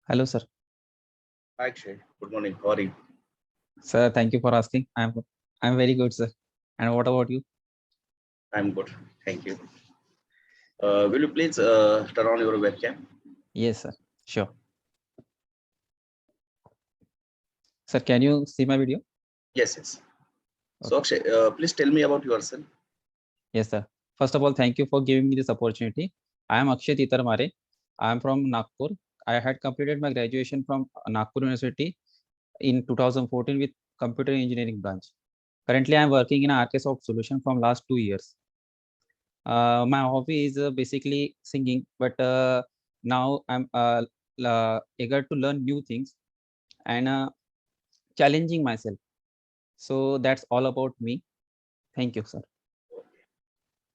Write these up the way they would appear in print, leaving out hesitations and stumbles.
Hello, sir. Hi, Akshay. Good morning. How are you? Sir, thank you for asking. I'm very good, sir. And what about you? I'm good. Thank you. Will you please turn on your webcam? Yes, sir. Sure. Sir, can you see my video? Yes, yes. So, Okay. Akshay, please tell me about yourself. Yes, sir. First of all, thank you for giving me this opportunity. I am Akshay Titarmare. I am from Nagpur. I had completed my graduation from Nagpur University in 2014 with computer engineering branch. Currently, I am working in Arkesoft solution from last 2 years. My hobby is basically singing, but now I'm eager to learn new things and challenging myself. So that's all about me. Thank you, sir.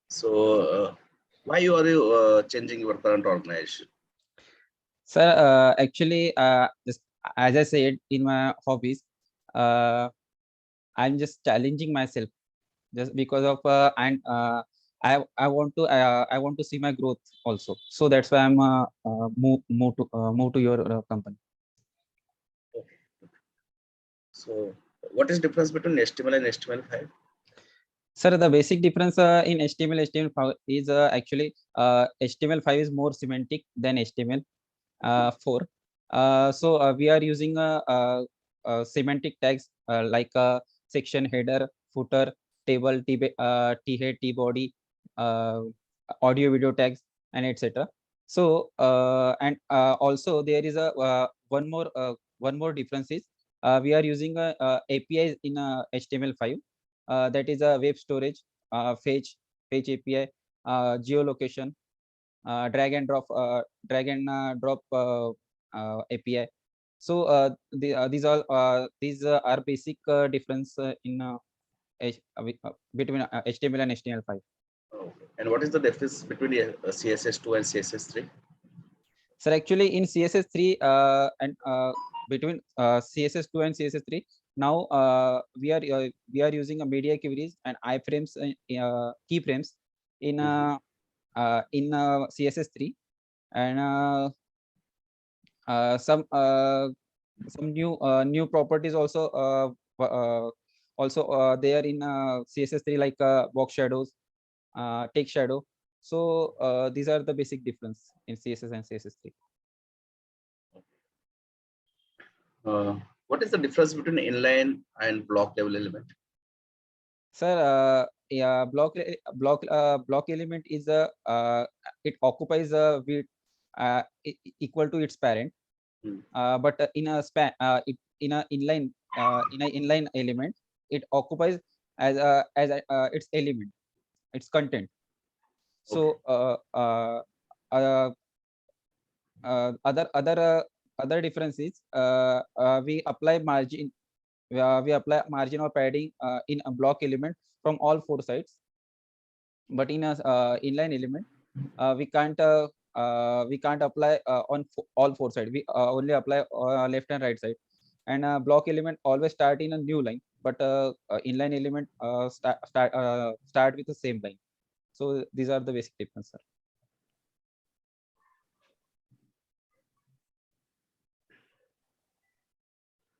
So, why you changing your current organization? Sir, actually, just as I said in my hobbies, uh, I'm just challenging myself just because of and I want to see my growth also. So that's why I'm move to your company. Okay. So, what is difference between HTML and HTML5? Sir, the basic difference in HTML HTML5 is actually HTML5 is more semantic than HTML4. So we are using semantic tags like section, header, footer, table, t head, t body, uh, audio, video tags, and etc. So and also there is a one more difference is we are using APIs in HTML5. That is a web storage, fetch API, geolocation, drag and drop API. So these are basic difference in between HTML and HTML5. Okay. And what is the difference between CSS2 and CSS3? So actually in CSS3 and between CSS2 and CSS3, now we are using a media queries and iframes keyframes in CSS3 and some new properties also there in CSS3 like box shadows, text shadow. So these are the basic difference in CSS and CSS3. Uh, what is the difference between inline and block level element? Sir, yeah, block element is a it occupies a width equal to its parent. Hmm. But in a span in a inline element, it occupies its element, its content. Okay. So uh, other difference is we apply margin or padding in a block element from all four sides, but in a inline element we can't apply on all four sides. We only apply left and right side, and block element always start in a new line, but inline element start with the same line. So these are the basic difference, sir.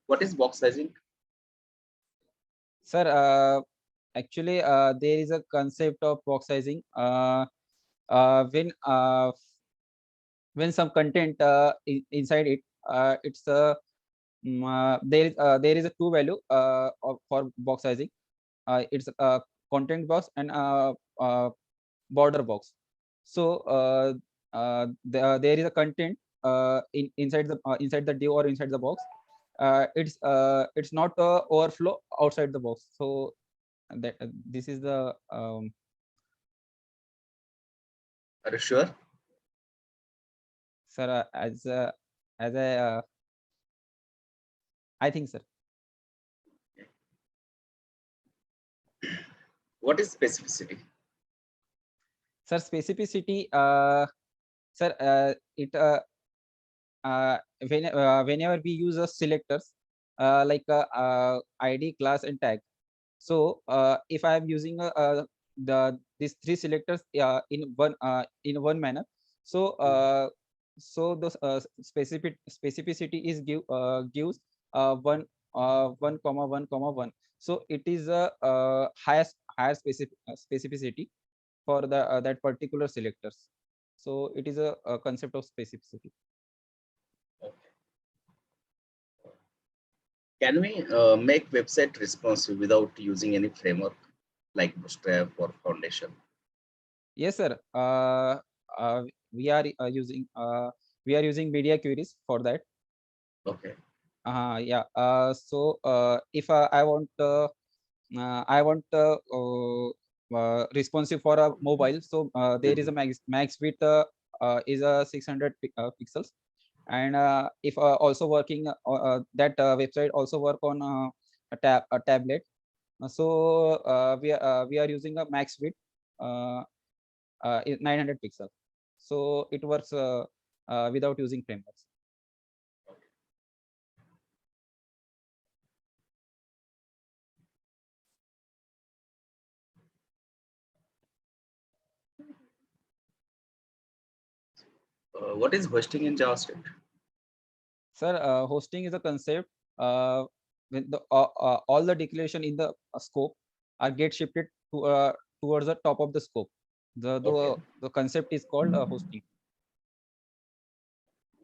What is box sizing? Sir, actually there is a concept of box sizing uh, when uh, when some content inside it, it's there is a two value for box sizing. It's a content box and border box. So there is a content inside the div or inside the box. It's not overflow outside the box. So that this is the Are you sure? sir, as I think, sir. What is specificity? Sir, specificity, sir, it whenever we use selectors like ID, class, and tag. So if I am using these three selectors in one manner, so so the specificity is gives 1,1,1,1. So it is a higher specificity for the that particular selectors. So it is a concept of specificity. Can we make website responsive without using any framework like Bootstrap or Foundation? Yes, sir. Uh, we are using media queries for that. Okay. Yeah. So if I want responsive for a mobile, so there is a max width is a 600 pixels, and if also working that website also work on a tablet, so we are using a max width is 900 pixels, so it works without using frameworks. What is hosting in JavaScript? Sir, hosting is a concept when the all the declaration in the scope are get shifted to towards the top of the scope. Okay. The concept is called hosting.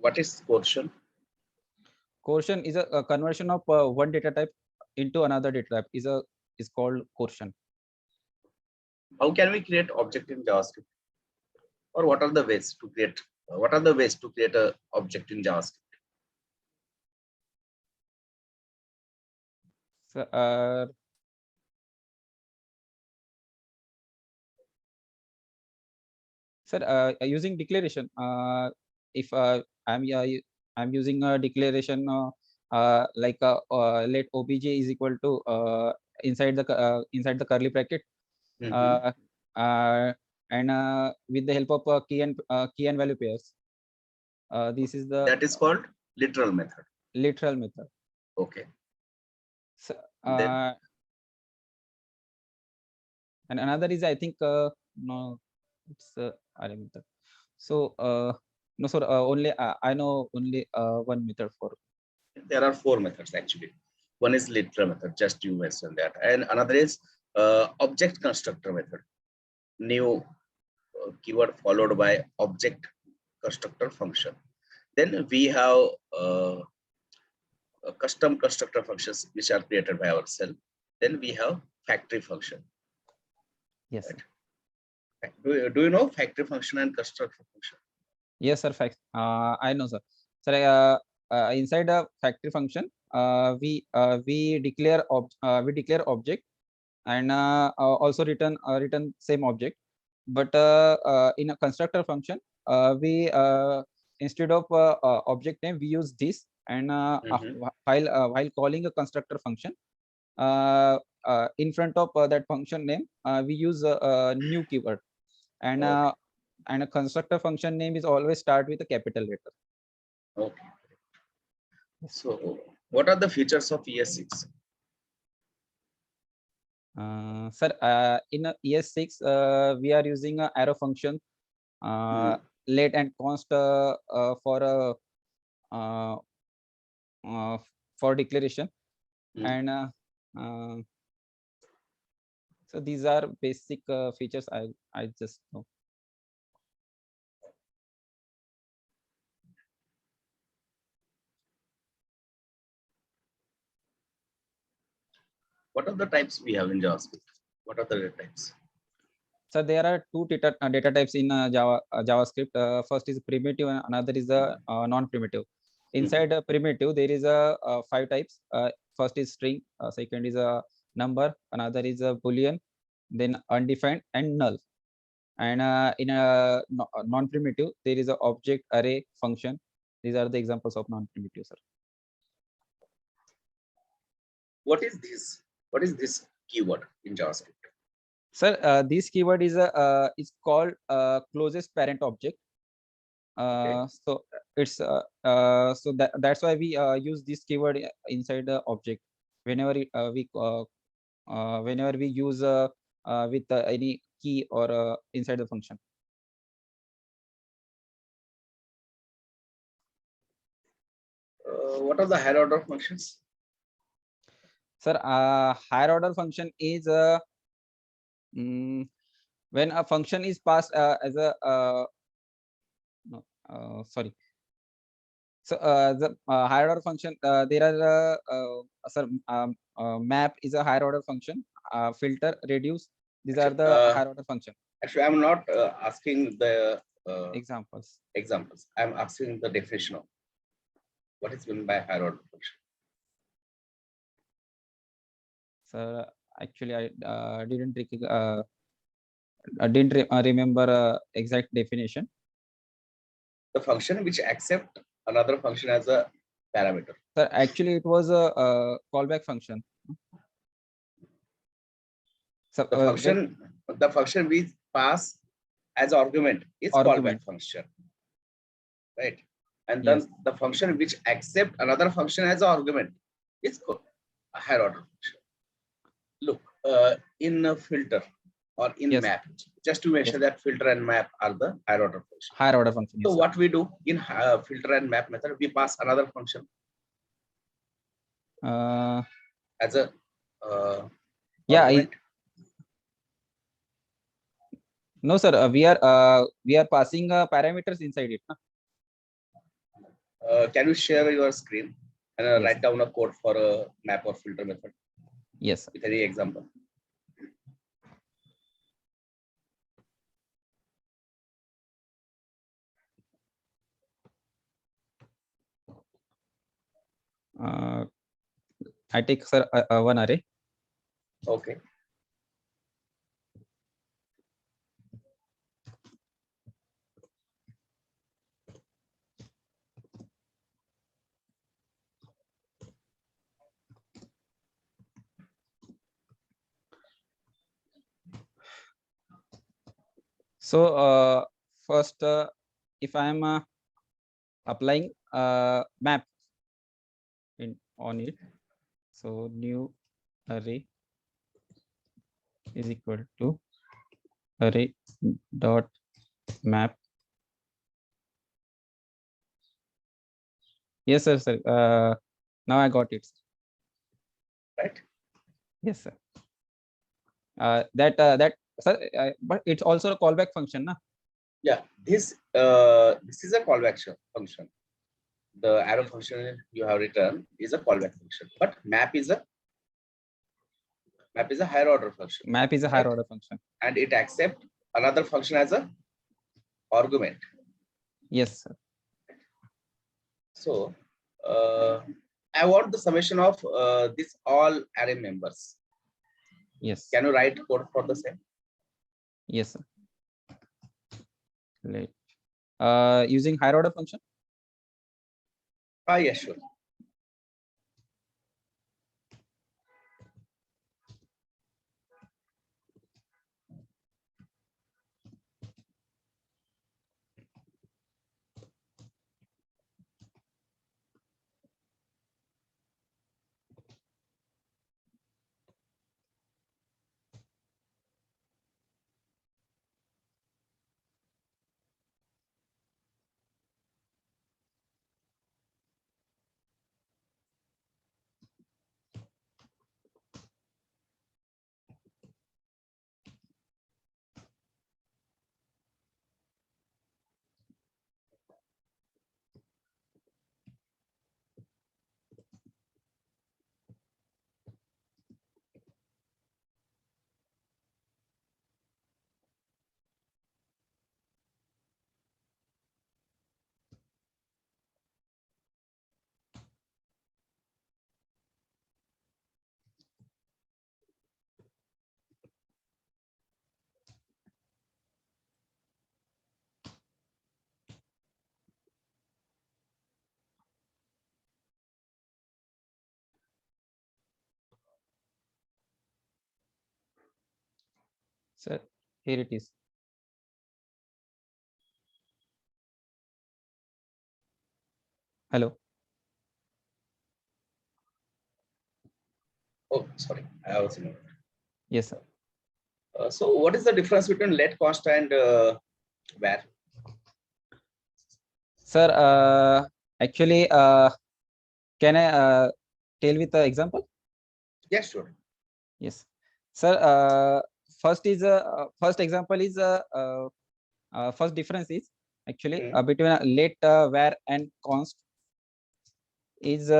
What is portion? Quotient is a conversion of one data type into another data type is called quotient. How can we create object in JavaScript? Or what are the ways to create? What are the ways to create a object in JavaScript? So, sir, using declaration, if I'm using a declaration like let obj is equal to inside the curly bracket, Mhm. uh, and with the help of key and value pairs. This is the That is called literal method. literal method. Okay. So, Then and another is I think no, it's array method. So no, sir, only I know only one method for. there are four methods actually. One is literal method, just you mentioned that, and another is object constructor method. New keyword followed by object constructor function. Then we have custom constructor functions which are created by ourselves. Then we have factory function. Yes, sir. Right? Do you know factory function and constructor function? Yes, sir. Fact. I know, sir. Sir, inside a factory function, we declare object and also return same object. But in a constructor function, we instead of object name, we use this, and Mhm. while calling a constructor function, in front of that function name, we use a new keyword, and Okay. a constructor function name is always start with a capital letter. Okay. Yes. So, what are the features of ES6? Sir, in ES6, we are using a arrow function, Hmm. let and const uh, uh, for declaration, Hmm. and uh, so these are basic features I just know. What are the types we have in JavaScript? What are the types? So there are two data types in JavaScript. First is primitive, and another is a non-primitive. Mhm. Inside a primitive, there is a five types. First is string, second is a number, another is a boolean, then undefined and null. And in a non-primitive, there is a object, array, function. These are the examples of non-primitive, sir. What is this? What is this keyword in JavaScript? Sir, this keyword is called closest parent object. Okay. So it's so that's why we use this keyword inside the object whenever whenever we use with any key or inside the function. What are the higher order functions? Sir, higher order function is when a function is passed as a no, sorry. So the higher order function, there are sir, map is a higher order function. Filter, reduce, these are the higher order function. Actually, I'm not asking the Examples. I'm asking the definition of what is meant by higher order function. So actually, I didn't remember exact definition. The function which accept another function as a parameter. Sir, actually, it was a callback function. So, the function we pass as argument is callback function, right? And then the function which accept another function as an argument is a higher order function. Look, in a filter or in map, just to mention that filter and map are the higher order function. Higher order function. So what we do in filter and map method, we pass another function as a argument. No, sir. We are passing parameters inside it. Can you share your screen and write down a code for a map or filter method? Yes. With any example. I take, sir, one array. Okay. So first, if I am applying map on it, so new array is equal to array dot map. Yes, sir. Now I got it. Right. Yes, sir. That sir, but it's also a callback function, na? Yeah, this is a callback function. The arrow function you have written is a callback function, but map is a higher order function. Map is a higher order function, and it accepts another function as a argument. Yes, sir. So I want the summation of these all array members. Yes. Can you write code for the same? Yes, sir. Right. Using higher order function? Yes, sure. Sir, here it is. Hello. Oh, sorry, I was in. Yes, sir. So what is the difference between let const and var? Sir, actually, Can I tell with the example? Yeah, sure. Yes, sir. First example is first difference is actually Mhm. between late var and const is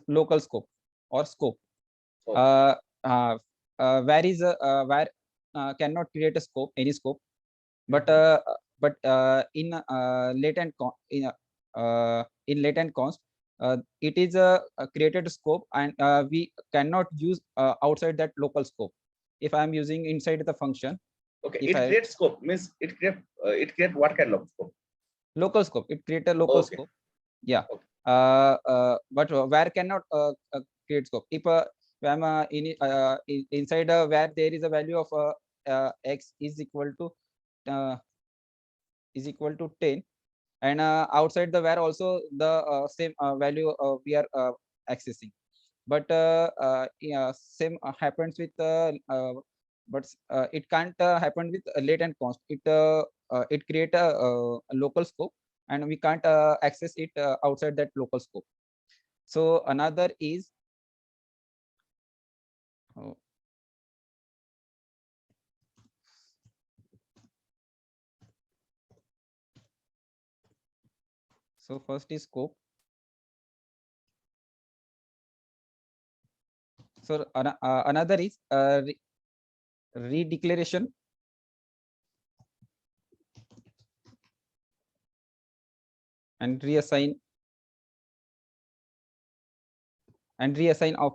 local scope or scope. Okay. Uh, uh, where cannot create a scope, any scope, but Mhm. in latent const, it is a created scope, and we cannot use outside that local scope. If I am using inside the function, Okay. if It I creates scope means it create what kind of scope? local scope, it create a local Okay. scope. Yeah. Okay. But where cannot create scope. If I'm inside where there is a value of x uh, is equal to 10, and outside the where also the same value we are accessing, but yeah, same happens with but it can't happen with latent const. It create a local scope, and we can't access it outside that local scope. So another is oh, so first is scope. So another is redeclaration and reassign of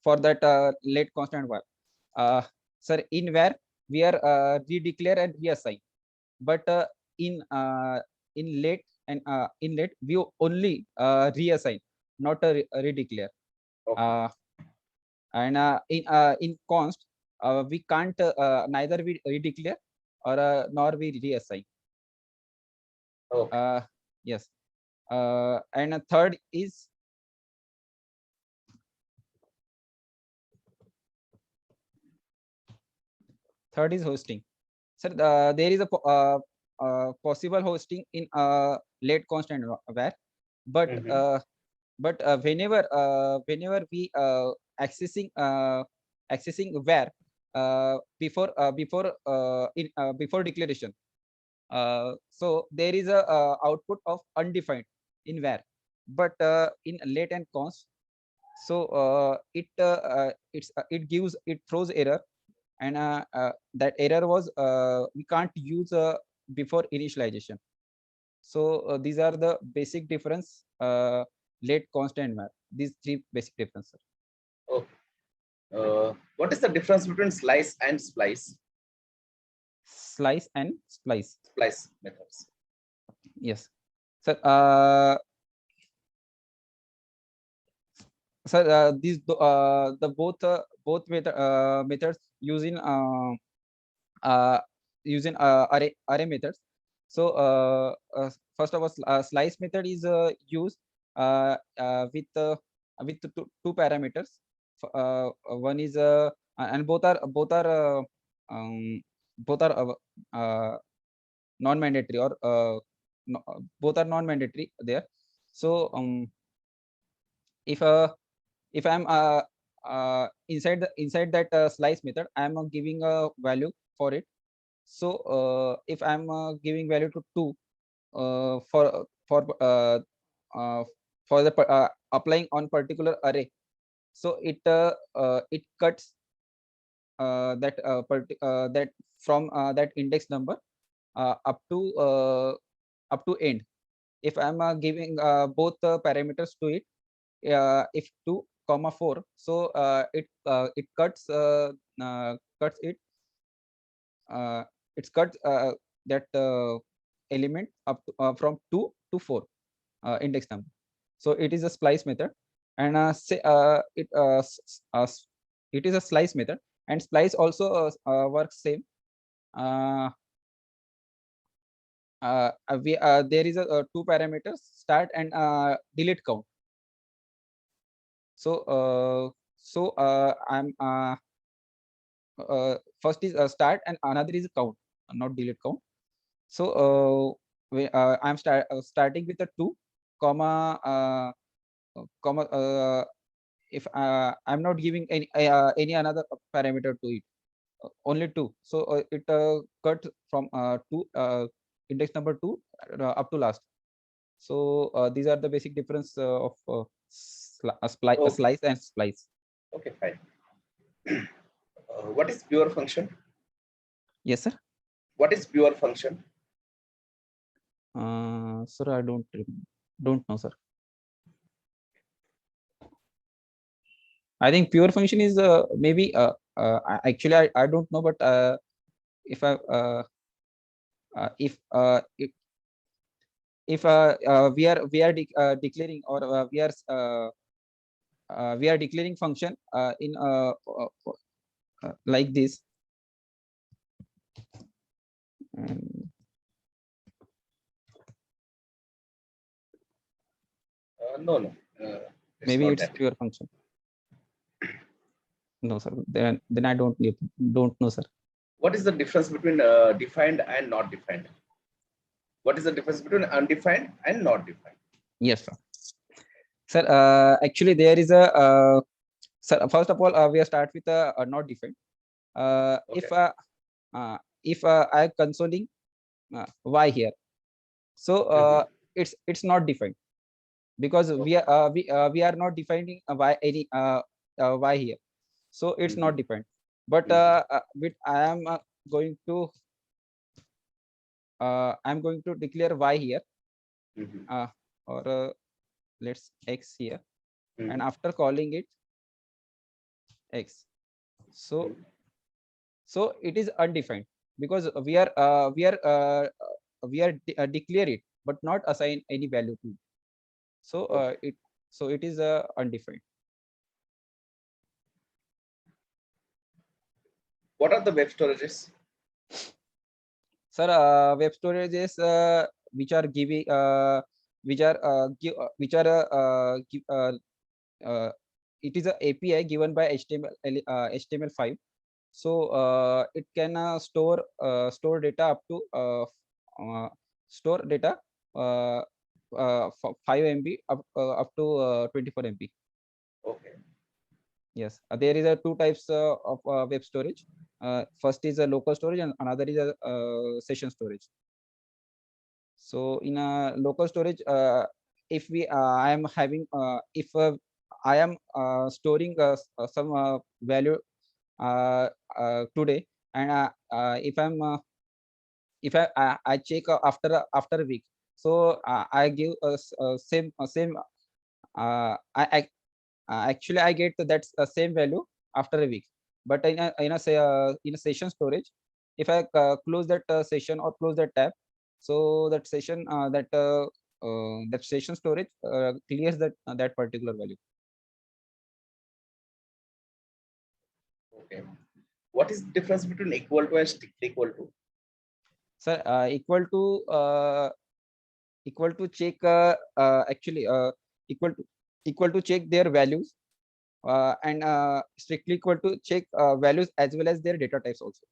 for that late constant var. Sir, in where we are redeclare and reassign, but in uh, in late we only reassign, not redeclare. Okay. Uh, and in const, we can't neither we redeclare or nor we reassign. Okay. Uh, yes. And a third is hosting. Sir, there is a possible hosting in late constant var, but Mhm. whenever we accessing var before declaration, so there is a output of undefined in var, but in late and const, so it gives, it throws error, and that error was we can't use before initialization. So these are the basic difference, late constant map. These three basic differences. Okay. What is the difference between slice and splice? Slice and splice. Splice methods. Yes. So these the both methods uh, using array methods. So first of all, slice method is used with two parameters. One is and um, both are non-mandatory, or no, both are non-mandatory there. So if I'm inside that slice method, I'm giving a value for it. So if I'm giving value to 2 for the applying on particular array, so it cuts that from that index number up to end. If I'm giving both parameters to it, if 2 comma 4, so it cuts it uh, it's cut that element up to, from 2 to 4 index number. So it is a splice method, and it is a slice method, and splice also works same. uh, there is a two parameters, start and delete count. So I'm first is start, and another is count, not delete count. So I'm starting with a 2 comma comma if I'm not giving any another parameter to it, only 2. So it cut from 2 index number 2 up to last. So these are the basic difference of Okay. slice and splice. Okay, fine. What is pure function? Yes, sir. What is pure function? Sir, I don't know, sir. I think pure function is maybe actually I don't know, but if I if we are declaring, or we are declaring function in like this. Um, No, no. It's Maybe not it's that. pure function. No, sir. Then I don't know, sir. What is the difference between defined and not defined? What is the difference between undefined and not defined? Yes, sir. Sir, actually there is a sir, first of all, we start with a not defined. Okay. If I consoling y here, so it's not defined, because we are not defining y any y here, so it's not defined. But I am going to I'm going to declare y here, or let's x here, and after calling it x, so it is undefined, because we are declare it but not assign any value to it. So it is undefined. What are the web storages? Sir, web storages which are giving which are it is a API given by HTML5. So it can store data up to store data uh, 5 MB up to 24 MB. Okay. Yes, there is a two types of web storage. First is a local storage, and another is a session storage. So in a local storage, if I am having if I am storing some value today, and if I check after a week, so I give same actually I get that same value after a week. But in a session storage, if I close that session or close that tab, so that session that session storage clears that particular value. Okay. What is the difference between equal to and strictly equal to? Sir, equal to check actually equal to check their values, and strictly equal to check values as well as their data types also.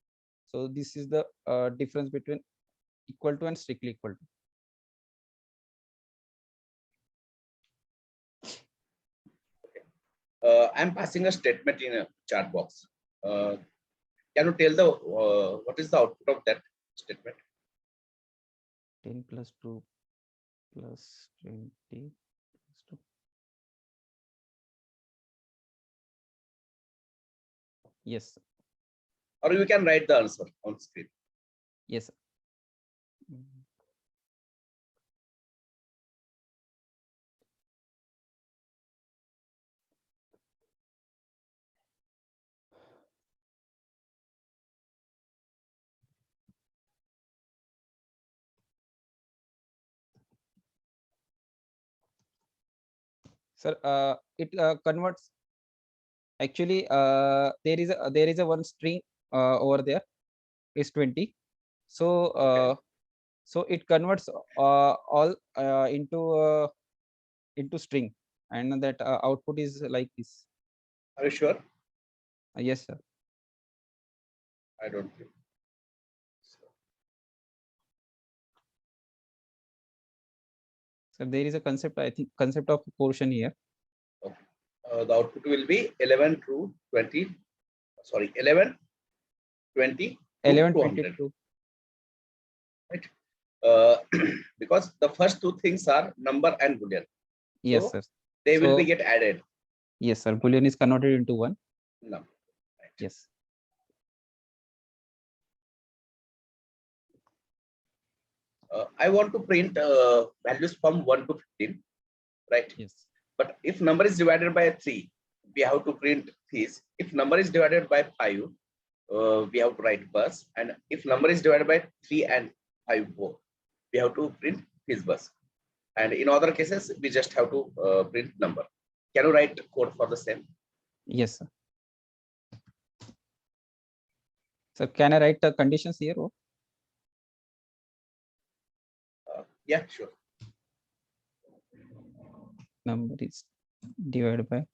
So this is the difference between equal to and strictly equal to. I'm passing a statement in a chat box. Can you tell the what is the output of that statement? 10 plus 2 plus 20 plus 2. Yes. Or you can write the answer on screen. Yes. Sir, it converts. Actually, there is a one string over there is 20. So so it converts all into string, and that output is like this. Are you sure? Yes, sir. I don't think so. So there is a concept, I think, concept of portion here. Okay. The output will be 11 to 20. Sorry, 11, 20 to 11, 20 200. to. Right? Because the first two things are number and boolean, Yes, so sir. they will be So get added. yes, sir. Boolean is converted into one. No. Right. Yes. I want to print values from 1 to 15, right? Yes. But if number is divided by 3, we have to print this. If number is divided by 5, we have to write bus. And if number is divided by 3 and 5 both, we have to print this bus. And in other cases, we just have to print number. Can you write code for the same? Yes, sir. So can I write the conditions here? Oh, Yeah, sure. number is divided by.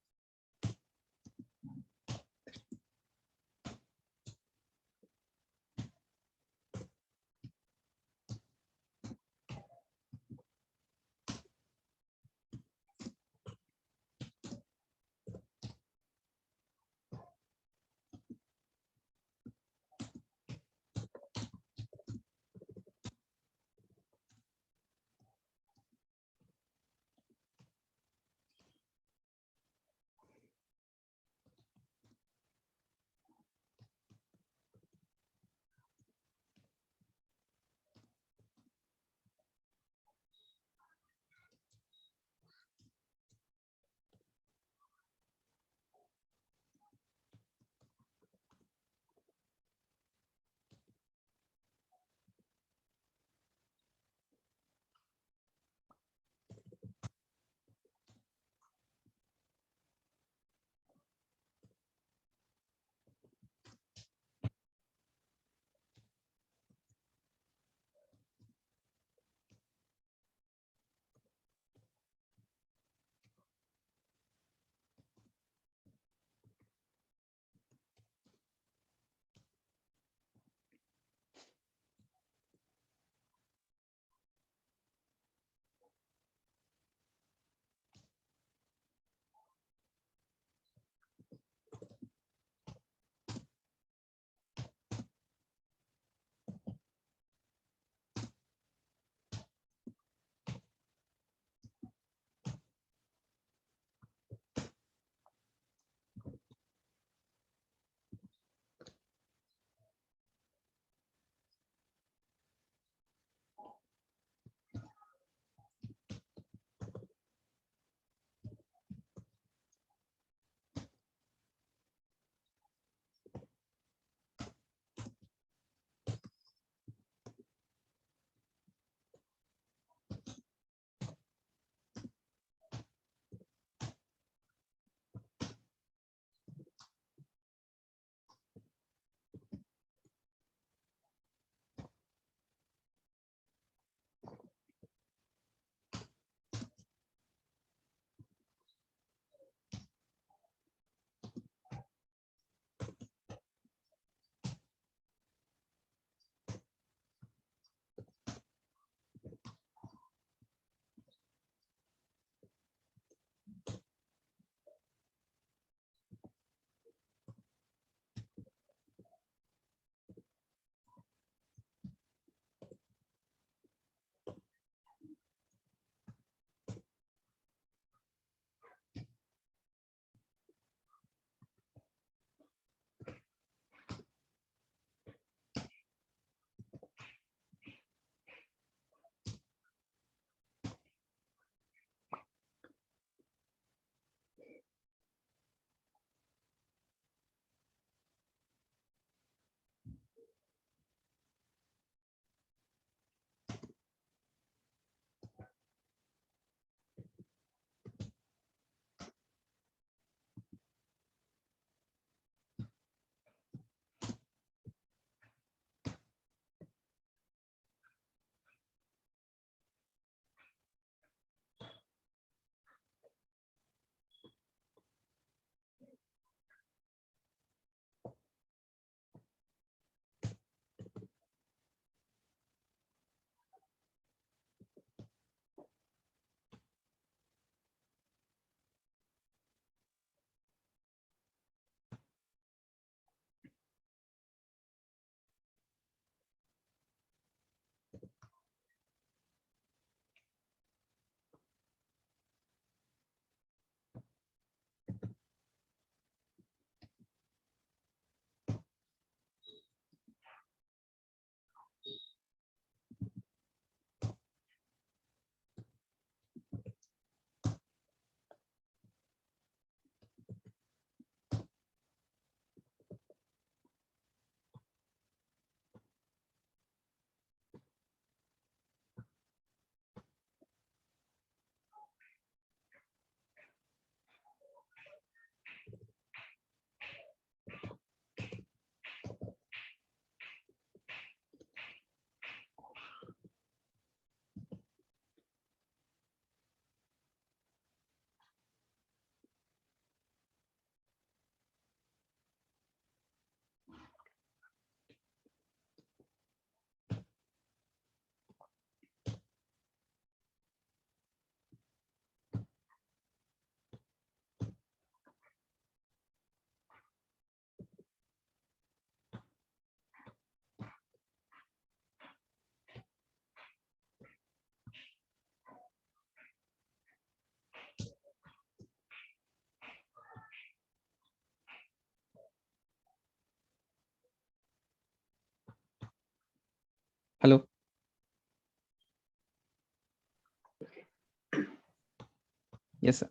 Yes, sir.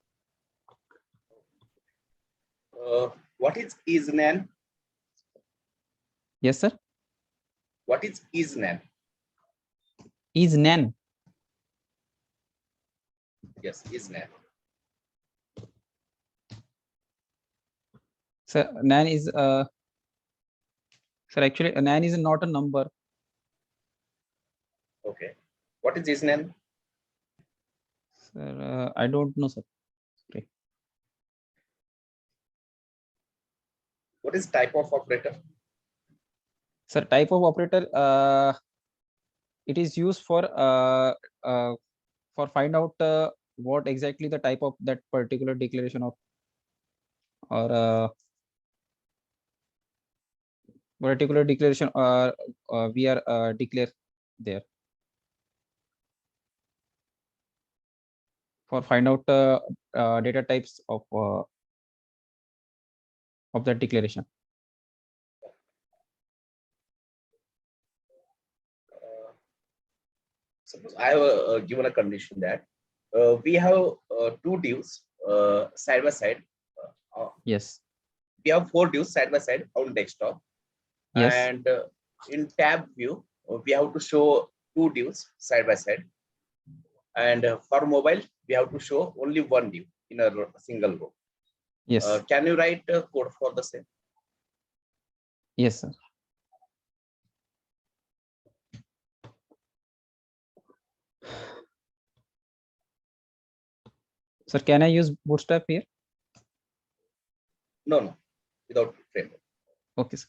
What is nan? Yes, sir. What is nan? Is nan. Yes, is nan. Sir, nan is sir, actually nan is not a number. Okay. What is nan? Sir, I don't know, sir. Sorry. What is type of operator? Sir, type of operator, it is used for find out what exactly the type of that particular declaration of, or particular declaration we are declare there, for find out data types of that declaration. Suppose I have given a condition that we have two divs side by side. Yes. We have four divs side by side on desktop, Yes. and in tab view we have to show two divs side by side, and for mobile we have to show only one div in a single row. Yes. Can you write code for the same? Yes, sir. Sir, can I use Bootstrap here? No, without framework. Okay, sir.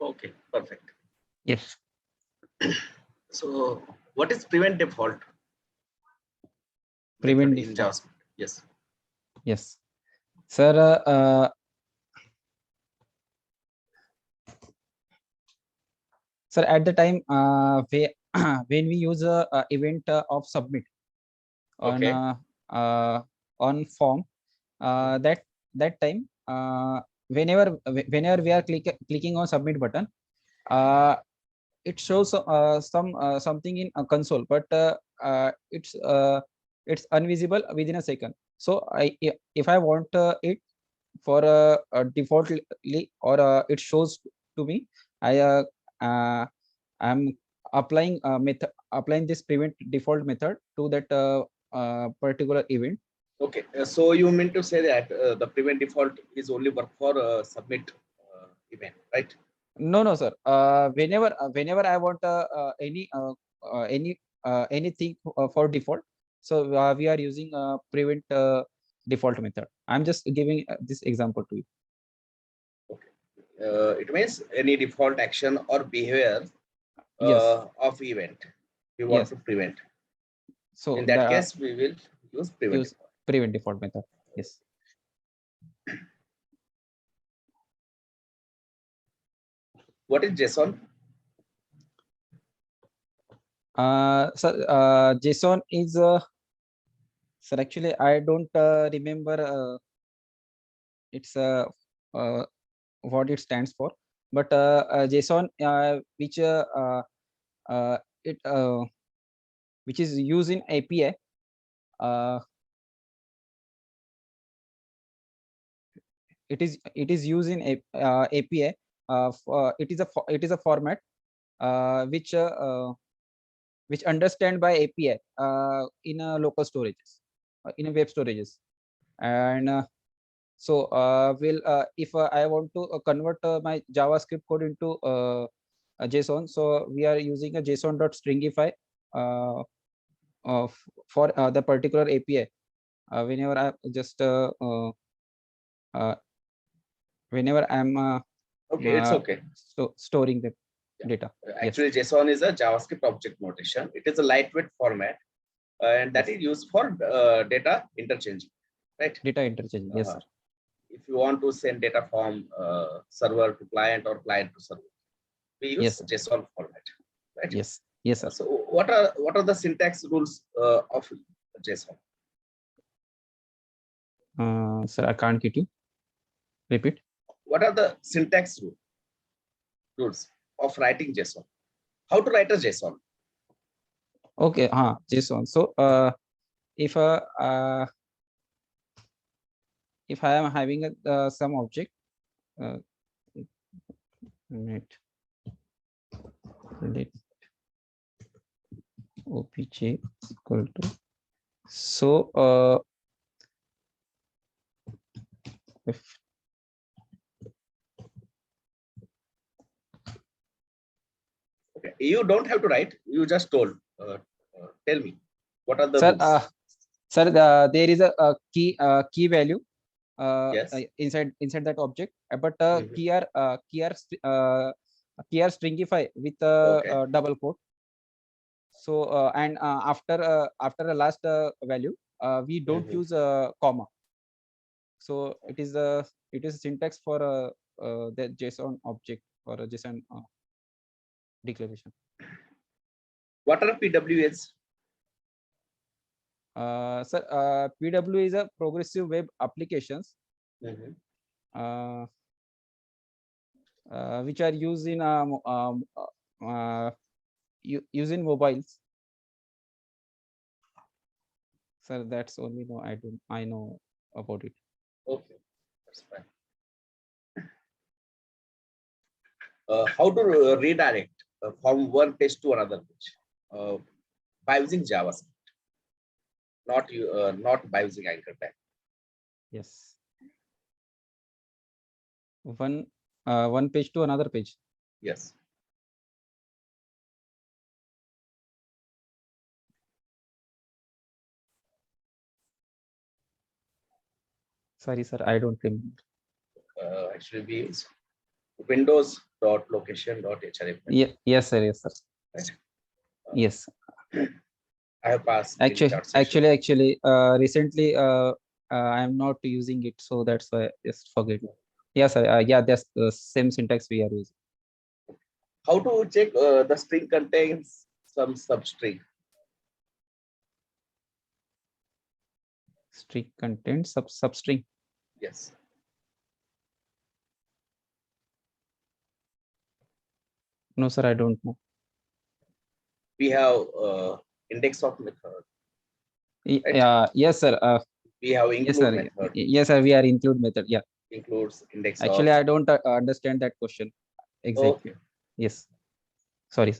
Okay, perfect. Yes. So what is prevent default Prevent method in default. JavaScript? Yes. Yes. Sir, sir, at the time when we use a event of submit on Okay. uh, on form, that time whenever we are clicking on submit button, uh, it shows something in a console, but it's invisible within a second. So if I want it for defaultly, or it shows to me, I uh, I'm applying this prevent default method to that particular event. Okay. So you mean to say that the prevent default is only work for submit event, right? No, sir. Whenever I want anything for default, so we are using prevent default method. I'm just giving this example to you. Okay. It means any default action or behavior Yes, of event we want yes. to prevent. So In that the case, we will use prevent use default. prevent default method. Yes. What is JSON? So JSON is sir. Actually, I don't remember. It's uh, what it stands for, but JSON, which uh, it which is used in API. Uh, it is used in API. It is a format which understand by API in a local storages, in a web storages, and so will if I want to convert my JavaScript code into a JSON, so we are using a JSON.stringify for the particular API. Whenever I just uh, whenever I'm Okay, it's okay. storing the Yeah. data. Yes, Actually, JSON is a JavaScript object notation. It is a lightweight format, and that yes. is used for data interchange, right? Data interchange. Yes, Uh, sir. if you want to send data from server to client or client to server, we Yes, use sir. JSON format, right? Yes, yes, sir. So what are the syntax rules of JSON? Sir, I can't get you. Repeat. What are the syntax rules of writing JSON? How to write a JSON? Okay, JSON. So if if I am having some object, uh, let let obj equal to, so if Okay, you don't have to write. You just told. Tell me, what are the sir rules? sir there is a key value Yes. inside that object, but Mhm. key are stringify with Okay. a double quote. So and after the last value, we don't Mhm. use a comma. So it is syntax for the JSON object or a JSON declaration. What are PWAs? Sir, PW is a progressive web applications Mhm. uh, which are used in using mobiles. Sir, that's only no I know about it. Okay, that's fine. How to redirect from one page to another page by using JavaScript, not by using anchor tag. Yes, one page to another page. Yes. Sorry, sir, I don't remember. Actually, we use. Windows dot location dot href. Yes, sir. Yes, sir. Right? Yes. I have passed in chart session. Actually, recently, I am not using it, so that's why just forget. Yes, sir. Yeah, that's the same syntax we are using. How to check the string contains some substring? String content substring. Yes. No, sir. I don't know. We have index of method. Right? Yes, sir. We have Yes, include sir. method. Yes, sir. We are include method. Yeah. Includes index Actually, of. I don't understand that question exactly. Okay. Yes. Sorry.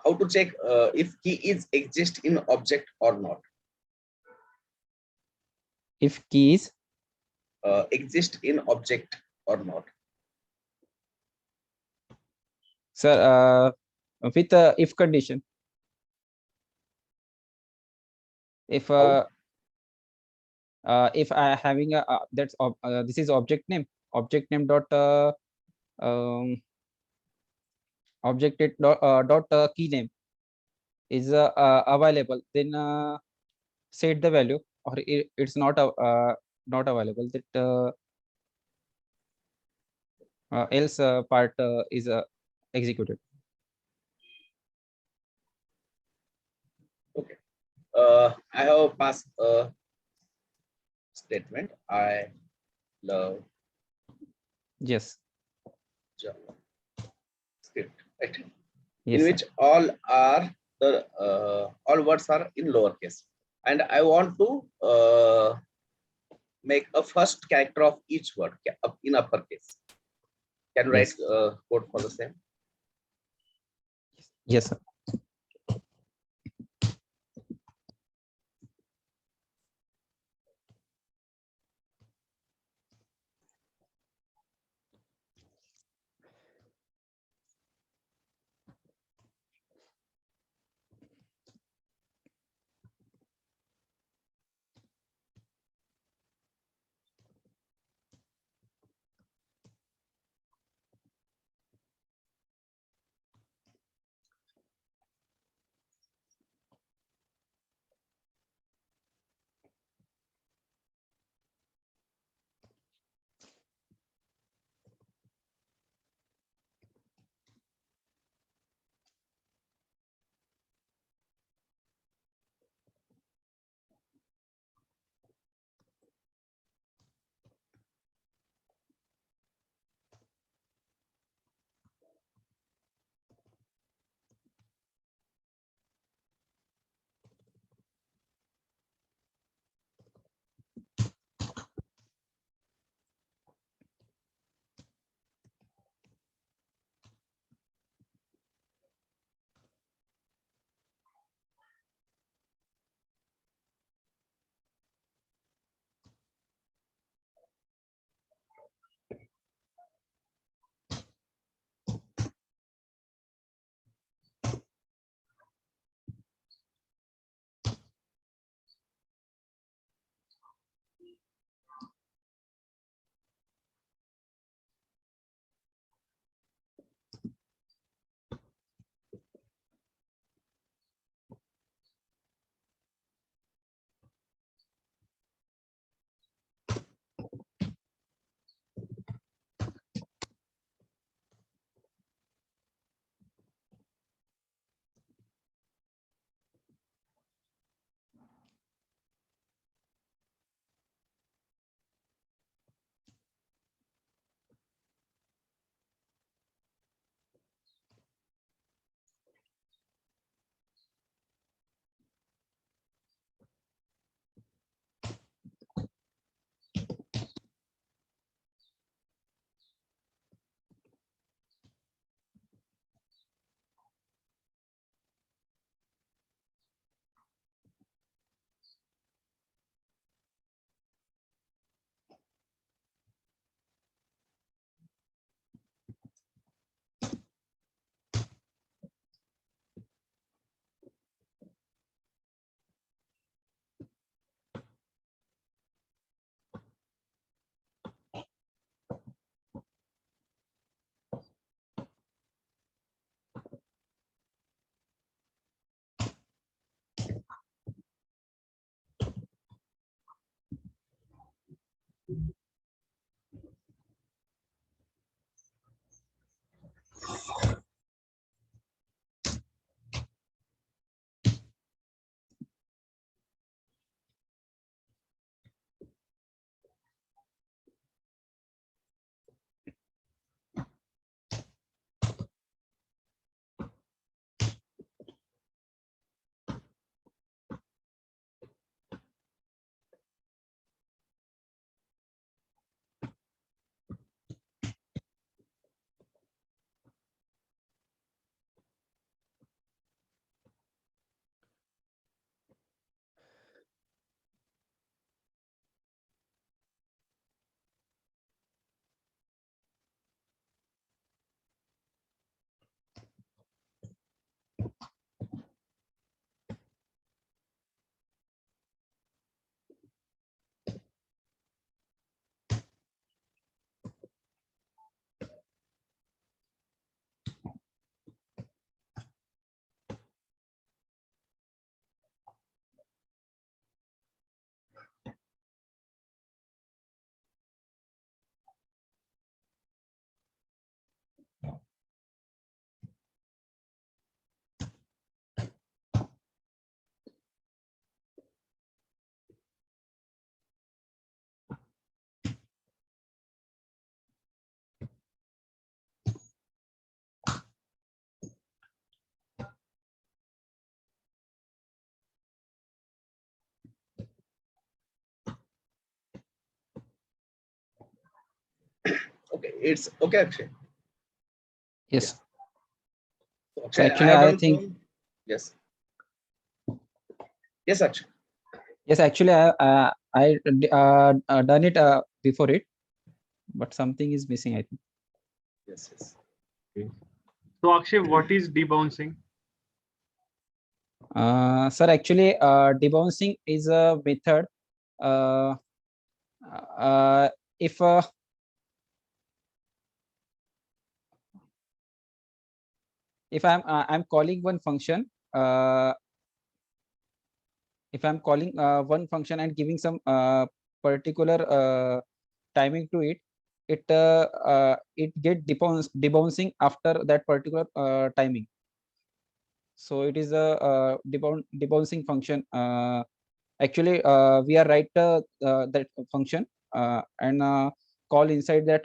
How to check if key is exist in object or not? If keys, Exist in object or not? sir, with if condition. How? If I having a this is object name dot um, object it dot key name is available, then set the value, or it's not available, that else part is executed. Okay. I have passed a statement. I love Yes. Java script. Right? In Yes, sir. which all words are in lowercase, and I want to make a first character of each word in uppercase. Can you write Yes. code for the same? Yes, sir. Okay, it's okay, Akshay. Yes. So, So Akshay, I actually, have I done think some. Yes. Yes, Akshay. yes. Actually, I done it before it, but something is missing, I think. Yes, yes. Okay. So Akshay, what is debouncing? Sir, actually, debouncing is a method. Uh, if I'm calling one function, if I'm calling one function and giving some particular timing to it, it get debouncing after that particular timing. So it is a debouncing function. Actually, we are write that function and call inside that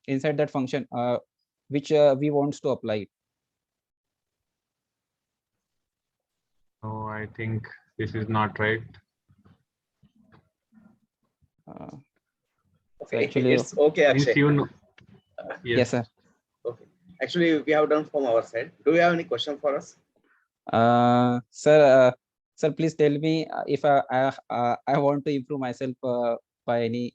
inside that function which we wants to apply it. Oh, I think this is not right. So Okay, actually, it's okay, Since Akshay. you know, yes, sir. Okay. Actually, we have done from our side. Do you have any question for us? Sir, sir, please tell me if I want to improve myself by any